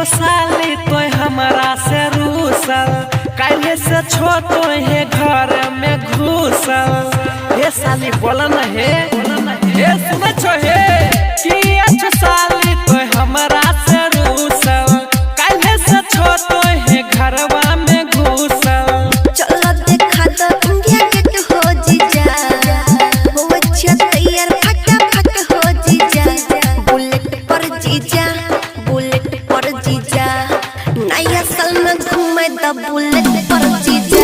साली तो हमारा से रूसल काहे से छोटो है घर में घुसल। हे साली बोला न हे सुन छो हे कि अच्छो साली तो हमारा से रूसल काहे से छोटो है घरवा में घुसल। चलो देखा तो इंडिया गेट हो जीजा वो अच्छा तैयार फटाफट हो जीजा। बुलेट पर जीजा नया साल में घूमे द बुलेट पर जीजा।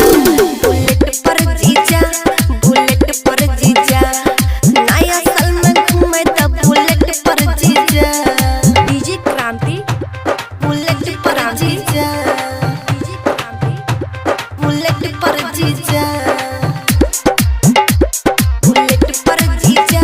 बुलेट पर जीजा नया साल में घूमे द बुलेट पर जीजा। डीजे क्रांति बुलेट पर जीजा बुलेट पर जीजा बुलेट पर जीजा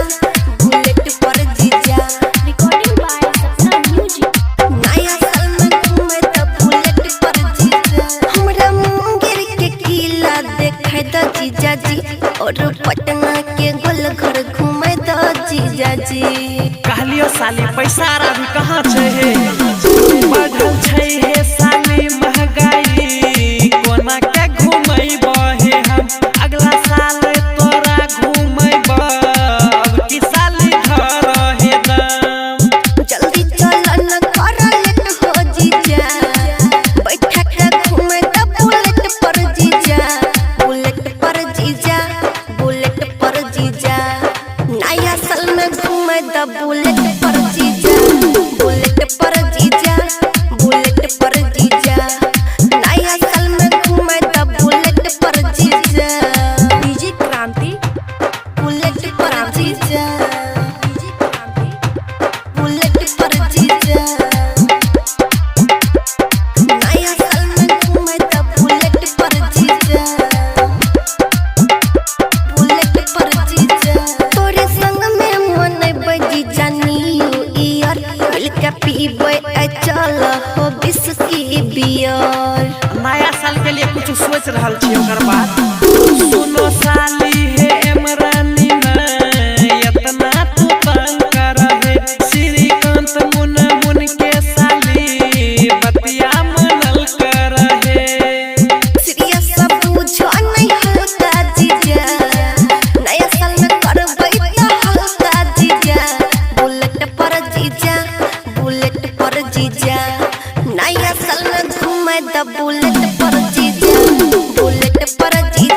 बुलेट पर जीजा। Recording by Sapna music. नया साल में घूमे द बुलेट पर जीजा। हमरा मुंगेर के किला देखे द जीजा जी और पटना के गोलघर घूमे द जीजा जी। कहलियो साली पैसा अभी कहाँ छे हे बढ़ल छे हे साली महंगाई कोना के घुमैबो हे हम अगला साल तोरा घुमैबो अब की साली घर हे दाम। जल्दी चल न कर लेट हो जीजा बैठा के घूमे द बुलेट पर जीजा। बुलेट पर जीजा बुलेट पर जीजा नया साल में घूमे द बुलेट पर जीजा। बुलेट पर जीजा बुलेट पर जीजा नया साल में घूमे द बुलेट पर जीजा। डीजे क्रांति बुलेट पर जीजा बुलेट पर जीजा नया साल में घूमे द बुलेट पर जीजा। बुलेट पर जीजा तोरे संग में मनैबै जीजा न्यू ईयर मिल के पीबै चल हो विस्की बियर। नया साल के लिए कुछ सोच रहल छी ओकर बाद सुनो साली हे एमरानी में इतना तू तंग कर हे श्रीकांत मुन के साली बतिया मनल कर हे। सीरियस सब बुझो नहीं हल्का जीजा नया साल में करबै त हल्का जीजा। बुलेट पर जीजा बुलेट पर जीजा नया साल में घूमे द बुलेट पर जीजा। बुलेट पर जीजा